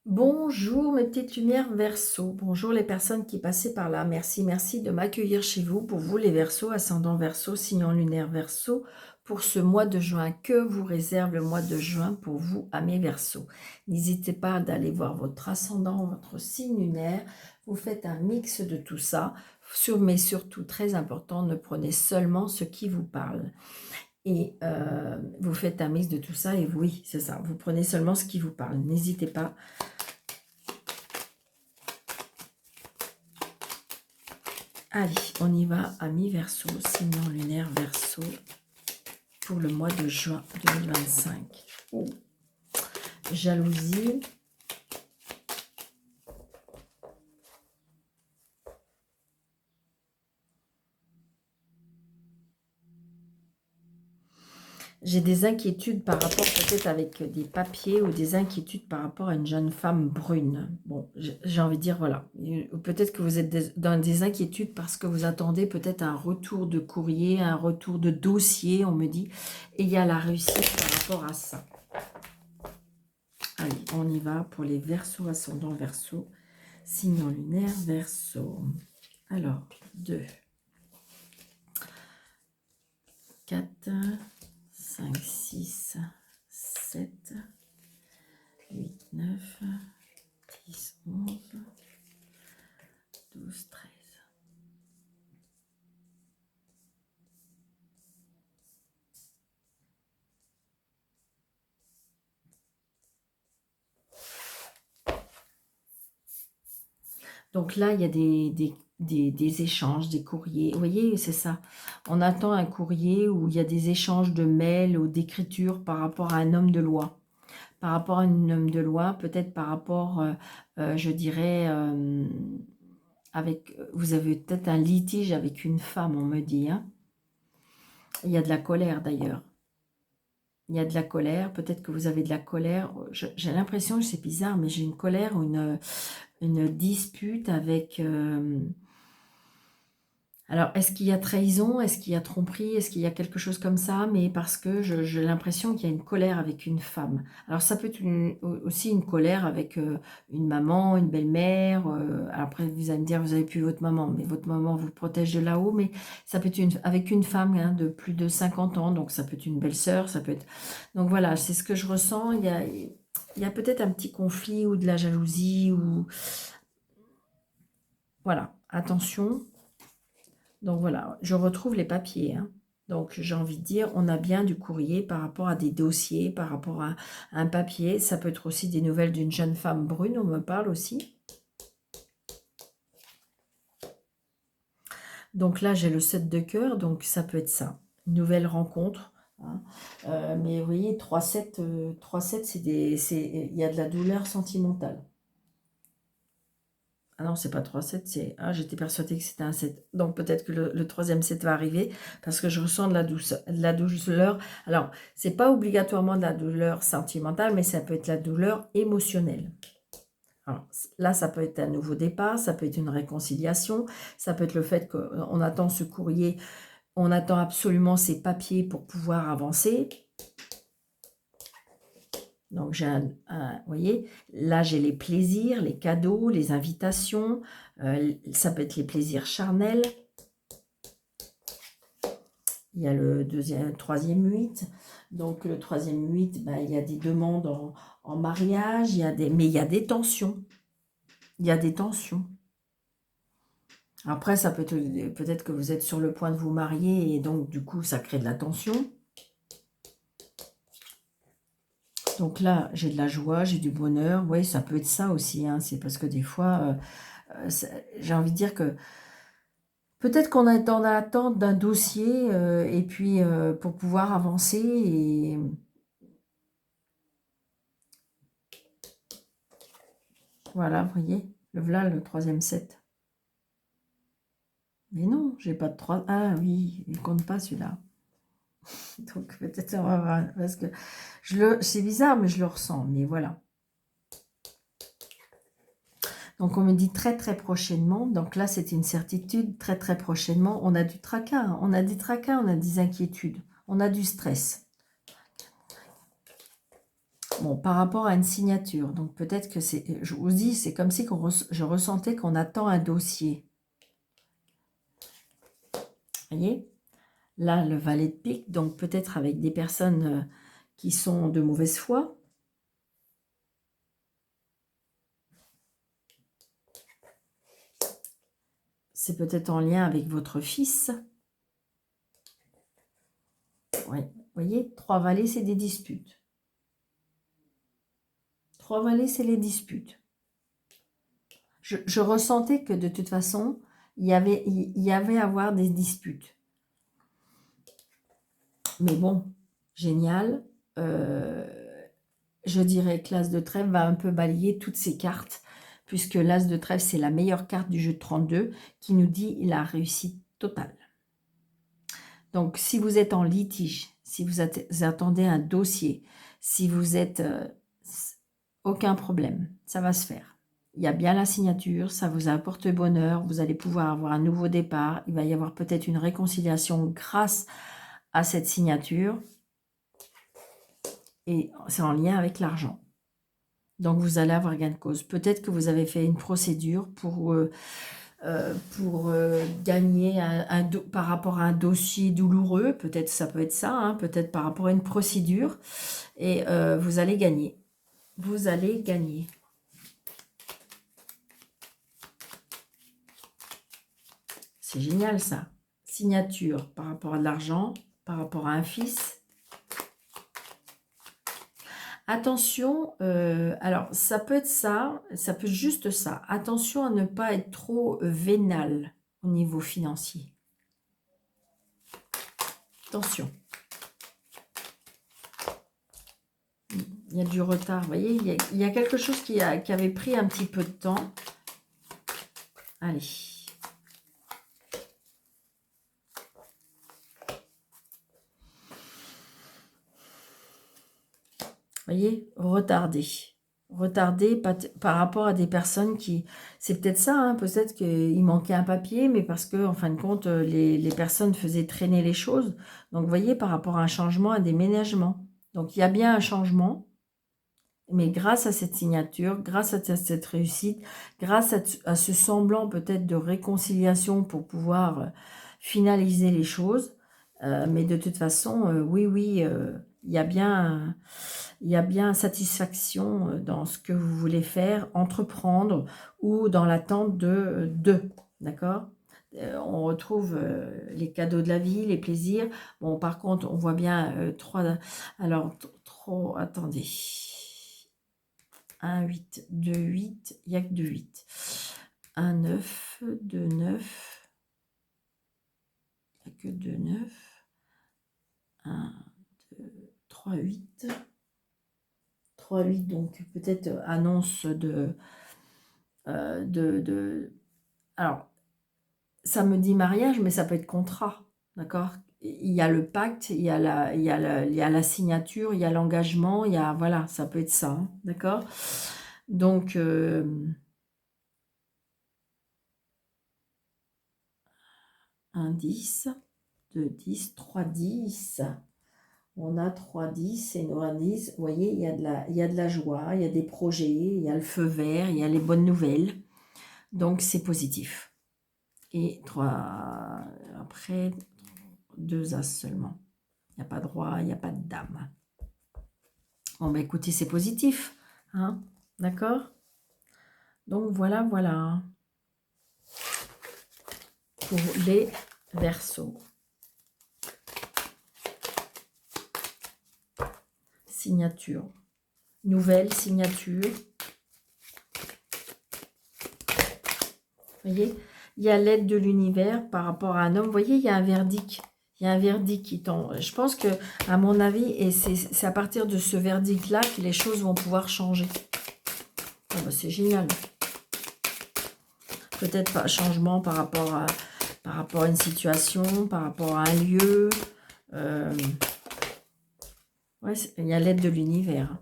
Bonjour mes petites lumières Verseau, bonjour les personnes qui passaient par là, merci de m'accueillir chez vous. Pour vous les Verseaux, ascendant Verseau, signe lunaire Verseau, pour ce mois de juin, que vous réserve le mois de juin pour vous, amis Verseau. N'hésitez pas d'aller voir votre ascendant, votre signe lunaire, vous faites un mix de tout ça, mais surtout très important, ne prenez seulement ce qui vous parle. Et vous faites un mix de tout ça, et oui, c'est ça, vous prenez seulement ce qui vous parle, n'hésitez pas. Allez, on y va, amis Verseau, signe lunaire Verseau, pour le mois de juin 2025. Oh. Jalousie. J'ai des inquiétudes par rapport peut-être avec des papiers ou des inquiétudes par rapport à une jeune femme brune. Bon, j'ai envie de dire, voilà. Peut-être que vous êtes dans des inquiétudes parce que vous attendez peut-être un retour de courrier, un retour de dossier, on me dit. Et il y a la réussite par rapport à ça. Allez, on y va pour les Verseaux, ascendant Verseau, signe lunaire Verseau. Alors, 2, 4, 5, 6, 7, 8, 9, 10, 11, 12, 13. Donc là, il y a des échanges, des courriers. Vous voyez, c'est ça. On attend un courrier où il y a des échanges de mails ou d'écriture par rapport à un homme de loi. Par rapport à un homme de loi, peut-être par rapport, je dirais, vous avez peut-être un litige avec une femme, on me dit. Hein. Il y a de la colère d'ailleurs. Il y a de la colère, peut-être que vous avez de la colère. J'ai l'impression, c'est bizarre, mais j'ai une colère ou une dispute avec... Alors, est-ce qu'il y a trahison? Est-ce qu'il y a tromperie? Est-ce qu'il y a quelque chose comme ça? Mais parce que j'ai l'impression qu'il y a une colère avec une femme. Alors, ça peut être aussi une colère avec une maman, une belle-mère. Après, vous allez me dire, vous n'avez plus votre maman, mais votre maman vous protège de là-haut. Mais ça peut être avec une femme hein, de plus de 50 ans. Donc, ça peut être une belle-sœur. Ça peut être... Donc, voilà, c'est ce que je ressens. Il y a peut-être un petit conflit ou de la jalousie. Ou voilà, attention. Donc voilà, je retrouve les papiers. Hein. Donc j'ai envie de dire, on a bien du courrier par rapport à des dossiers, par rapport à un papier. Ça peut être aussi des nouvelles d'une jeune femme brune, on me parle aussi. Donc là, j'ai le 7 de cœur, donc ça peut être ça. Une nouvelle rencontre. Hein. Mais vous voyez, 3-7, 3-7, il y a de la douleur sentimentale. Ah non, c'est pas 3-7, c'est... Ah, j'étais persuadée que c'était un 7. Donc peut-être que le troisième 7 va arriver parce que je ressens de la douleur. Alors, c'est pas obligatoirement de la douleur sentimentale, mais ça peut être la douleur émotionnelle. Alors, là, ça peut être un nouveau départ, ça peut être une réconciliation, ça peut être le fait qu'on attend ce courrier, on attend absolument ces papiers pour pouvoir avancer. Donc, j'ai vous voyez, là, j'ai les plaisirs, les cadeaux, les invitations. Ça peut être les plaisirs charnels. Il y a le troisième 8. Donc, le troisième 8, ben, il y a des demandes en mariage, mais il y a des tensions. Il y a des tensions. Après, ça peut être peut-être que vous êtes sur le point de vous marier et donc, du coup, ça crée de la tension. Donc là, j'ai de la joie, j'ai du bonheur. Oui, ça peut être ça aussi. Hein. C'est parce que des fois, j'ai envie de dire que peut-être qu'on est dans l'attente d'un dossier et puis pour pouvoir avancer. Et voilà, vous voyez, voilà le troisième 7. Mais non, j'ai pas de 3. Ah oui, il compte pas celui-là. Donc peut-être on va voir. Parce que c'est bizarre, mais je le ressens. Mais voilà. Donc, on me dit très, très prochainement. Donc là, c'est une certitude. Très, très prochainement, on a du tracas. Hein. On a des tracas, on a des inquiétudes. On a du stress. Bon, par rapport à une signature. Donc, peut-être que c'est... Je vous dis, c'est comme si je ressentais qu'on attend un dossier. Vous voyez? Là, le valet de pique. Donc, peut-être avec des personnes qui sont de mauvaise foi. C'est peut-être en lien avec votre fils. Oui, vous voyez, 3 valets, c'est des disputes. 3 valets, c'est les disputes. Je ressentais que de toute façon, il y avait à avoir des disputes. Mais bon, génial. Je dirais que l'As de trèfle va un peu balayer toutes ces cartes, puisque l'As de trèfle, c'est la meilleure carte du jeu de 32, qui nous dit la réussite totale. Donc, si vous êtes en litige, si vous attendez un dossier, si vous êtes... aucun problème, ça va se faire. Il y a bien la signature, ça vous apporte bonheur, vous allez pouvoir avoir un nouveau départ, il va y avoir peut-être une réconciliation grâce à cette signature, et c'est en lien avec l'argent. Donc, vous allez avoir gain de cause. Peut-être que vous avez fait une procédure pour gagner par rapport à un dossier douloureux. Peut-être ça peut être ça, hein, peut-être par rapport à une procédure. Et vous allez gagner. Vous allez gagner. C'est génial ça. Signature par rapport à de l'argent, par rapport à un fils. Attention, alors ça peut être ça, ça peut être juste ça. Attention à ne pas être trop vénal au niveau financier. Attention. Il y a du retard, vous voyez, il y a quelque chose qui avait pris un petit peu de temps. Allez. Vous voyez, retardé par rapport à des personnes qui... C'est peut-être ça, hein, peut-être qu'il manquait un papier, mais parce que en fin de compte, les personnes faisaient traîner les choses. Donc, vous voyez, par rapport à un changement, un déménagement. Donc, il y a bien un changement, mais grâce à cette signature, grâce à cette réussite, grâce à ce semblant peut-être de réconciliation pour pouvoir finaliser les choses, mais de toute façon, oui, il y a bien satisfaction dans ce que vous voulez faire, entreprendre ou dans l'attente de deux, d'accord? On retrouve les cadeaux de la vie, les plaisirs. Bon, par contre, on voit bien 3... Alors, trop... Attendez. 1, 8, 2, 8. Il n'y a que 2, 8. 1, 9, 2, 9. Il n'y a que 2, 9. 1, 2, 3, 8. 3, 8, donc peut-être annonce alors, ça me dit mariage, mais ça peut être contrat, d'accord? Il y a le pacte, il y a la signature, il y a l'engagement, il y a, voilà, ça peut être ça, hein, d'accord? Donc, 1, 10, 2, 10, 3, 10. On a 3, 10 et nous 10. Vous voyez, il y a de la joie, il y a des projets, il y a le feu vert, il y a les bonnes nouvelles. Donc, c'est positif. Et 3, après, 2 as seulement. Il n'y a pas de roi, il n'y a pas de dame. Bon, bah écoutez, c'est positif. Hein, d'accord? Donc, voilà. Pour les Verseaux. Signature. Nouvelle signature. Vous voyez, il y a l'aide de l'univers par rapport à un homme. Vous voyez, il y a un verdict. Il y a un verdict qui tombe. Je pense que, à mon avis, et c'est à partir de ce verdict-là que les choses vont pouvoir changer. Oh bah, c'est génial. Peut-être pas changement par rapport à une situation, par rapport à un lieu. Ouais, il y a l'aide de l'univers.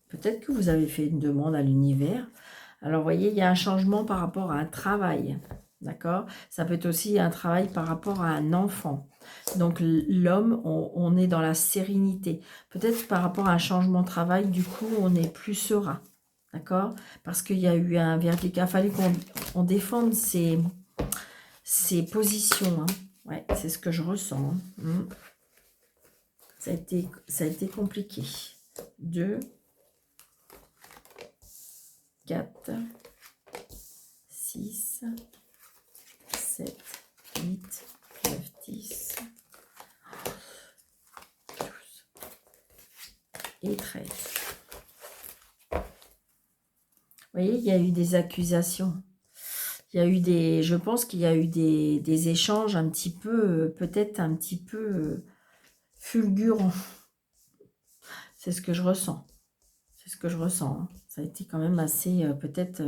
Peut-être que vous avez fait une demande à l'univers. Alors, vous voyez, il y a un changement par rapport à un travail. D'accord? Ça peut être aussi un travail par rapport à un enfant. Donc l'homme, on est dans la sérénité. Peut-être par rapport à un changement de travail, du coup, on est plus serein. D'accord? Parce qu'il y a eu un verdict. Il a fallu qu'on défende ses positions. Hein. Ouais, c'est ce que je ressens. Hein. Ça a été compliqué. 2, 4, 6, 7, 8, 9, 10, 12 et 13. Vous voyez, il y a eu des accusations. Il y a eu des, je pense qu'il y a eu des échanges un petit peu, peut-être un petit peu fulgurants. C'est ce que je ressens. C'est ce que je ressens. Hein. Ça a été quand même assez, peut-être,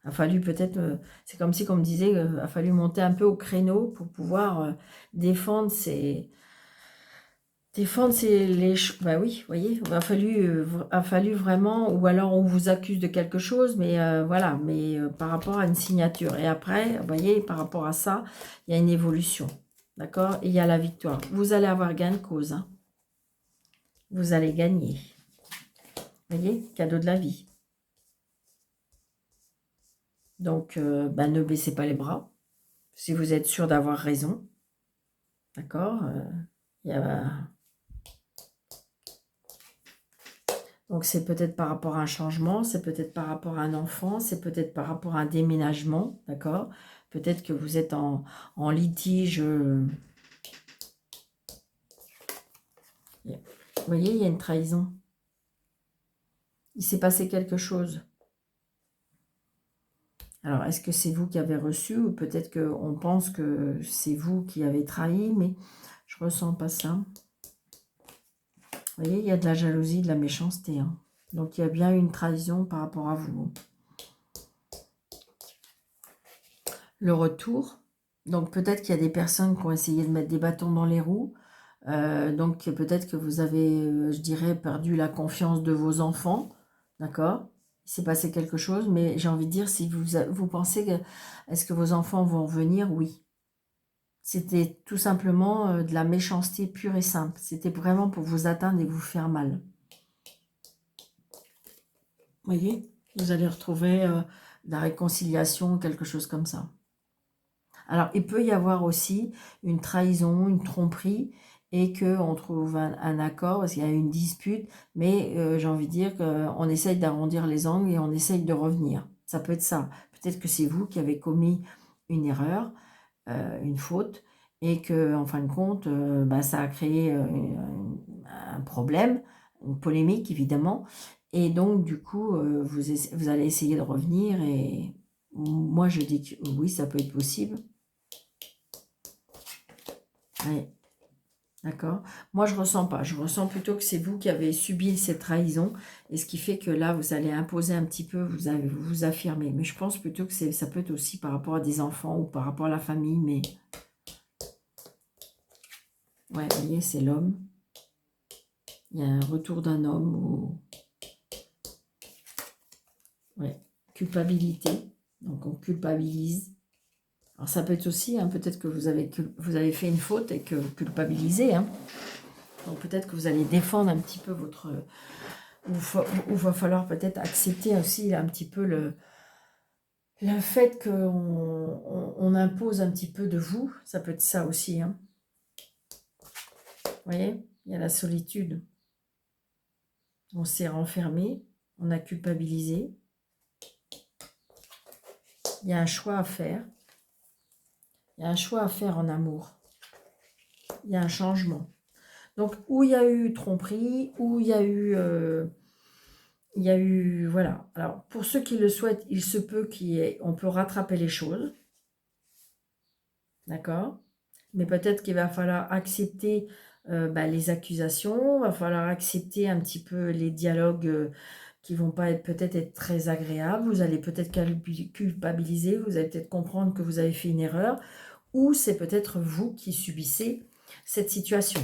a fallu peut-être, c'est comme si, comme me disait, a fallu monter un peu au créneau pour pouvoir défendre bah oui, vous voyez, a fallu vraiment, ou alors on vous accuse de quelque chose, mais voilà, mais par rapport à une signature. Et après, vous voyez, par rapport à ça, il y a une évolution, d'accord? Et il y a la victoire. Vous allez avoir gain de cause, hein. Vous allez gagner. Vous voyez, cadeau de la vie. Donc, bah, ne baissez pas les bras, si vous êtes sûr d'avoir raison, d'accord? Il y a... Donc, c'est peut-être par rapport à un changement, c'est peut-être par rapport à un enfant, c'est peut-être par rapport à un déménagement, d'accord? Peut-être que vous êtes en litige. Vous voyez, il y a une trahison. Il s'est passé quelque chose. Alors, est-ce que c'est vous qui avez reçu ou peut-être qu'on pense que c'est vous qui avez trahi, mais je ressens pas ça. Vous voyez, il y a de la jalousie, de la méchanceté. Hein. Donc, il y a bien une trahison par rapport à vous. Le retour. Donc, peut-être qu'il y a des personnes qui ont essayé de mettre des bâtons dans les roues. Donc, peut-être que vous avez, je dirais, perdu la confiance de vos enfants. D'accord? Il s'est passé quelque chose, mais j'ai envie de dire, si vous pensez que... Est-ce que vos enfants vont venir? Oui. C'était tout simplement de la méchanceté pure et simple. C'était vraiment pour vous atteindre et vous faire mal. Vous voyez? Vous allez retrouver de la réconciliation, quelque chose comme ça. Alors, il peut y avoir aussi une trahison, une tromperie, et qu'on trouve un accord, parce qu'il y a une dispute, mais j'ai envie de dire qu'on essaye d'arrondir les angles et on essaye de revenir. Ça peut être ça. Peut-être que c'est vous qui avez commis une erreur, une faute, et que en fin de compte, bah, ça a créé un problème, une polémique évidemment, et donc du coup, vous allez essayer de revenir, et moi je dis que oui, ça peut être possible. Oui, d'accord. Moi je ressens pas, je ressens plutôt que c'est vous qui avez subi cette trahison, et ce qui fait que là vous allez imposer un petit peu, vous affirmer, mais je pense plutôt que ça peut être aussi par rapport à des enfants ou par rapport à la famille, mais... Ouais, vous voyez, c'est l'homme. Il y a un retour d'un homme ou... Ouais, culpabilité. Donc, on culpabilise. Alors, ça peut être aussi, hein, peut-être que vous avez fait une faute et que vous culpabilisez. Hein. Donc, peut-être que vous allez défendre un petit peu votre... Ou va falloir peut-être accepter aussi un petit peu le fait qu'on impose un petit peu de vous. Ça peut être ça aussi. Hein. Vous voyez, il y a la solitude. On s'est renfermé, on a culpabilisé. Il y a un choix à faire. Il y a un choix à faire en amour. Il y a un changement. Donc, où il y a eu tromperie, où il y a eu, voilà. Alors, pour ceux qui le souhaitent, il se peut on peut rattraper les choses. D'accord? Mais peut-être qu'il va falloir accepter bah, les accusations, il va falloir accepter un petit peu les dialogues qui vont pas peut-être être très agréables. Vous allez peut-être culpabiliser, vous allez peut-être comprendre que vous avez fait une erreur, ou c'est peut-être vous qui subissez cette situation.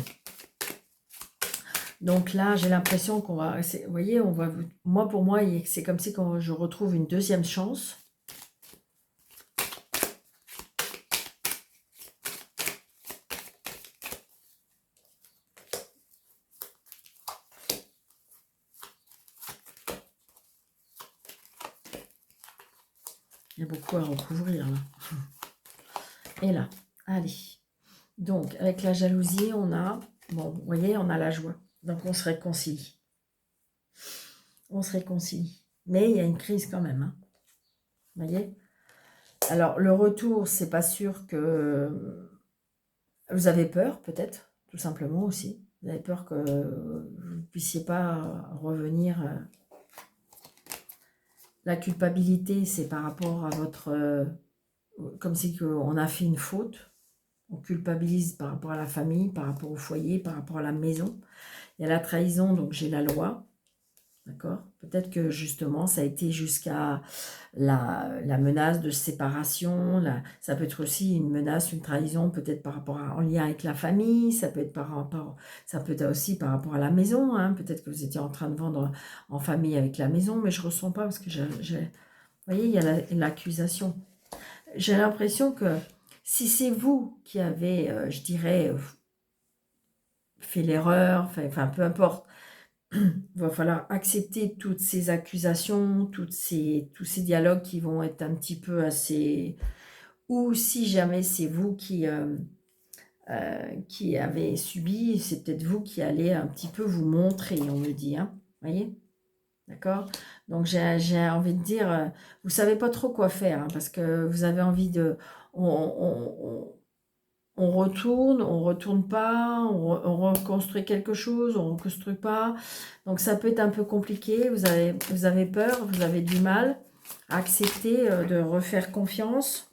Donc là, j'ai l'impression qu'on va... Vous voyez, moi, pour moi, c'est comme si quand je retrouve une deuxième chance. Il y a beaucoup à recouvrir là. Et là, allez. Donc, avec la jalousie, on a, bon, vous voyez, on a la joie. Donc, on se réconcilie. On se réconcilie. Mais il y a une crise quand même. Hein. Vous voyez? Alors, le retour, c'est pas sûr que... Vous avez peur, peut-être, tout simplement aussi. Vous avez peur que vous ne puissiez pas revenir. La culpabilité, c'est par rapport à votre... comme si on a fait une faute. On culpabilise par rapport à la famille, par rapport au foyer, par rapport à la maison. Il y a la trahison, donc j'ai la loi. D'accord? Peut-être que justement, ça a été jusqu'à la menace de séparation. Ça peut être aussi une menace, une trahison, peut-être par rapport en lien avec la famille. Ça peut être ça peut être aussi par rapport à la maison. Hein. Peut-être que vous étiez en train de vendre en famille avec la maison, mais je ne ressens pas parce que vous voyez, il y a l'accusation. J'ai l'impression que si c'est vous qui avez, je dirais, fait l'erreur, enfin peu importe, il va falloir accepter toutes ces accusations, tous ces dialogues qui vont être un petit peu assez... Ou si jamais c'est vous qui avez subi, c'est peut-être vous qui allez un petit peu vous montrer, on me dit. Hein, vous voyez? D'accord? Donc j'ai envie de dire, vous savez pas trop quoi faire, hein, parce que vous avez envie de... on retourne pas, on reconstruit quelque chose, on reconstruit pas. Donc ça peut être un peu compliqué, vous avez peur, vous avez du mal à accepter de refaire confiance.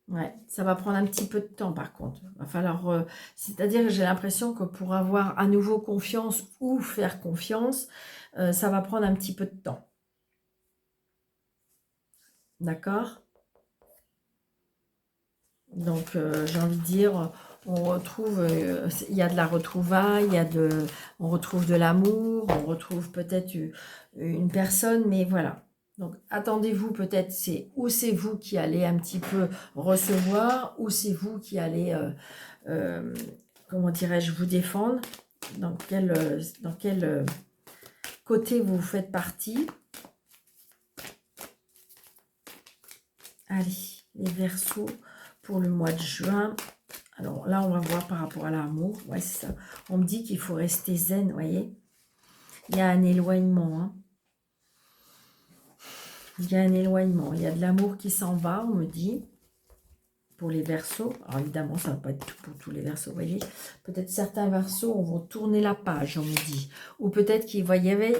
Ouais, ça va prendre un petit peu de temps par contre. Il va falloir, c'est-à-dire que j'ai l'impression que pour avoir à nouveau confiance ou faire confiance, ça va prendre un petit peu de temps. D'accord? Donc, j'ai envie de dire, on retrouve, il y a de la retrouvaille, on retrouve de l'amour, on retrouve peut-être une personne, mais voilà. Donc, attendez-vous peut-être, c'est vous qui allez un petit peu recevoir, ou c'est vous qui allez, comment dirais-je, vous défendre, dans quel côté vous faites partie. Allez, les Verseaux pour le mois de juin. Alors là, on va voir par rapport à l'amour. Ouais, c'est ça. On me dit qu'il faut rester zen, vous voyez. Il y a un éloignement. Hein. Il y a un éloignement. Il y a de l'amour qui s'en va, on me dit. Pour les Verseaux. Alors évidemment, ça ne va pas être tout pour tous les Verseaux, vous voyez. Peut-être certains Verseaux vont tourner la page, on me dit. Ou peut-être qu'ils voyaient,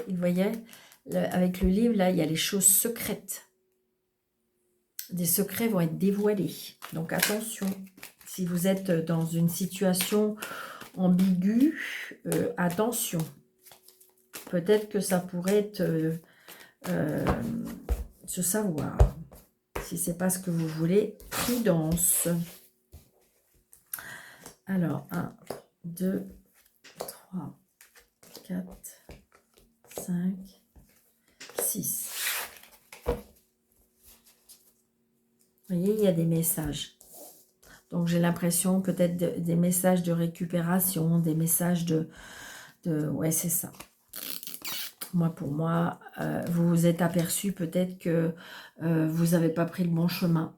avec le livre, là, il y a les choses secrètes. Des secrets vont être dévoilés. Donc attention, si vous êtes dans une situation ambiguë, attention. Peut-être que ça pourrait être se savoir. Si c'est pas ce que vous voulez, prudence. Alors, 1, 2, 3, 4, 5, 6. Vous voyez, il y a des messages. Donc, j'ai l'impression peut-être des messages de récupération, des messages de ouais, c'est ça. Moi, pour moi, vous vous êtes aperçu peut-être que vous n'avez pas pris le bon chemin.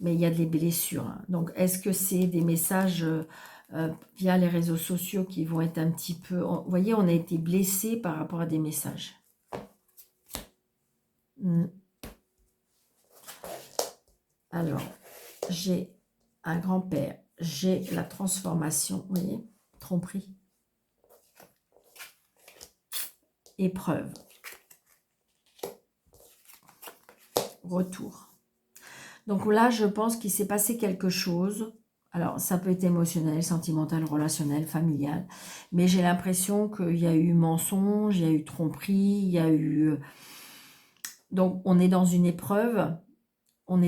Mais il y a des blessures. Hein. Donc, est-ce que c'est des messages via les réseaux sociaux qui vont être un petit peu... Vous voyez, on a été blessé par rapport à des messages. Alors, j'ai un grand-père, j'ai la transformation, vous voyez, tromperie, épreuve, retour. Donc là, je pense qu'il s'est passé quelque chose. Alors, ça peut être émotionnel, sentimental, relationnel, familial, mais j'ai l'impression qu'il y a eu mensonge, il y a eu tromperie, il y a eu... Donc, on est dans une épreuve, on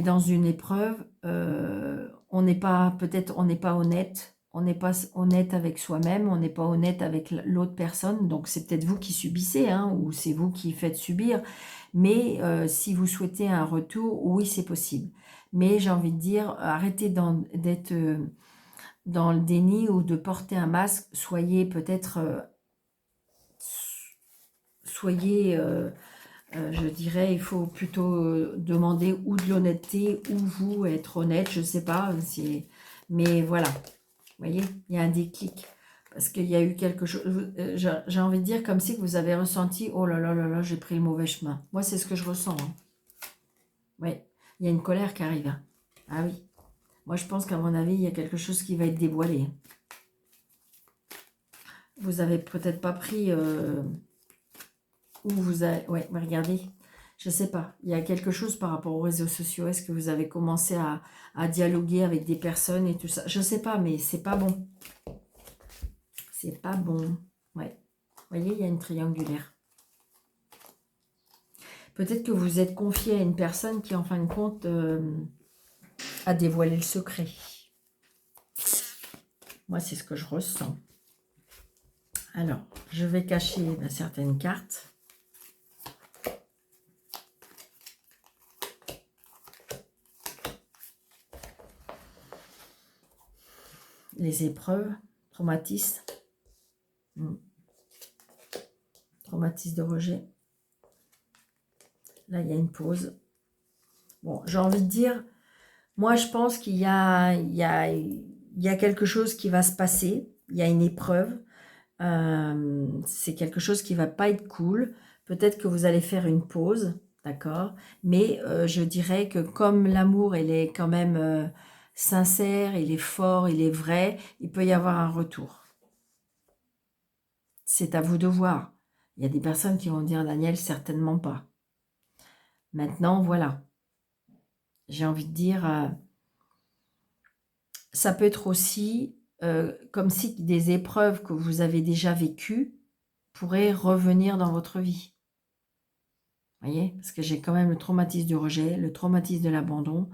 n'est pas, peut-être, on n'est pas honnête, on n'est pas honnête avec soi-même, on n'est pas honnête avec l'autre personne, donc c'est peut-être vous qui subissez, hein, ou c'est vous qui faites subir, mais si vous souhaitez un retour, oui, c'est possible. Mais j'ai envie de dire, arrêtez d'être dans le déni ou de porter un masque, soyez peut-être soyez, je dirais, il faut plutôt demander ou de l'honnêteté, ou vous être honnête, je sais pas, mais voilà, vous voyez, il y a un déclic. Parce qu'il y a eu quelque chose, j'ai envie de dire comme si que vous avez ressenti, oh là là là là, j'ai pris le mauvais chemin. Moi, c'est ce que je ressens. Hein. Oui, il y a une colère qui arrive. Hein. Ah oui. Moi, je pense qu'à mon avis, il y a quelque chose qui va être dévoilé. Vous avez peut-être pas pris... où vous avez... Ouais, mais regardez, je sais pas. Il y a quelque chose par rapport aux réseaux sociaux. Est-ce que vous avez commencé à dialoguer avec des personnes et tout ça? Je sais pas, mais c'est pas bon. C'est pas bon. Ouais. Vous voyez, il y a une triangulaire. Peut-être que vous êtes confié à une personne qui, en fin de compte, a dévoilé le secret. Moi, c'est ce que je ressens. Alors, je vais cacher certaines cartes. Les épreuves, traumatismes. Traumatisme de rejet. Là, il y a une pause. Bon, j'ai envie de dire, moi, je pense qu'il y a quelque chose qui va se passer. Il y a une épreuve. C'est quelque chose qui va pas être cool. Peut-être que vous allez faire une pause, d'accord? Mais je dirais que comme l'amour, il est quand même sincère, il est fort, il est vrai, il peut y avoir un retour. C'est à vous de voir. Il y a des personnes qui vont dire, Daniel, certainement pas. Maintenant, voilà. J'ai envie de dire, ça peut être aussi comme si des épreuves que vous avez déjà vécues pourraient revenir dans votre vie. Vous voyez? Parce que j'ai quand même le traumatisme du rejet, le traumatisme de l'abandon.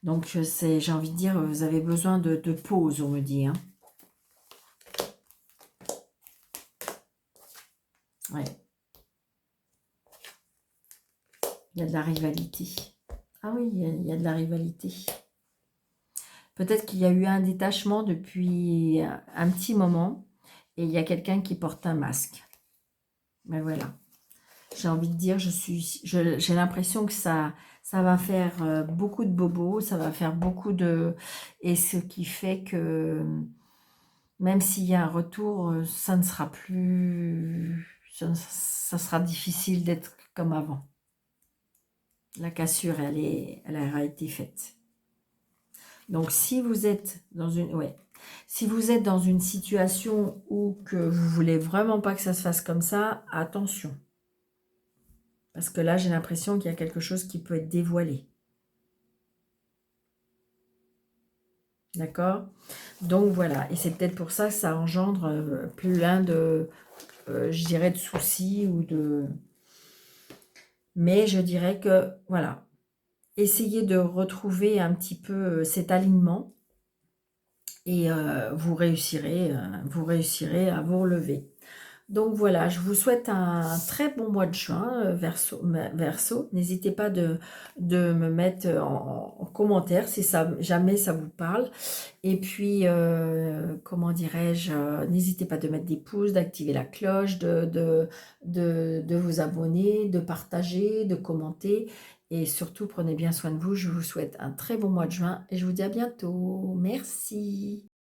Donc, j'ai envie de dire, vous avez besoin de pause, on me dit. Hein. Ouais. Il y a de la rivalité. Ah oui, il y a de la rivalité. Peut-être qu'il y a eu un détachement depuis un petit moment et il y a quelqu'un qui porte un masque. Mais voilà. J'ai envie de dire, j'ai l'impression que ça va faire beaucoup de bobos, ça va faire beaucoup de... Et ce qui fait que même s'il y a un retour, ça ne sera plus... Ça sera difficile d'être comme avant. La cassure, elle a été faite. Donc, si vous êtes dans une... Ouais. Si vous êtes dans une situation où que vous voulez vraiment pas que ça se fasse comme ça, attention. Parce que là, j'ai l'impression qu'il y a quelque chose qui peut être dévoilé. D'accord? Donc, voilà. Et c'est peut-être pour ça que ça engendre plein de, je dirais, de soucis ou de... Mais je dirais que, voilà, essayez de retrouver un petit peu cet alignement et vous réussirez à vous relever. Donc voilà, je vous souhaite un très bon mois de juin, Verseau. N'hésitez pas de me mettre en commentaire si jamais ça vous parle. Et puis, comment dirais-je, n'hésitez pas de mettre des pouces, d'activer la cloche, de vous abonner, de partager, de commenter. Et surtout, prenez bien soin de vous. Je vous souhaite un très bon mois de juin et je vous dis à bientôt. Merci.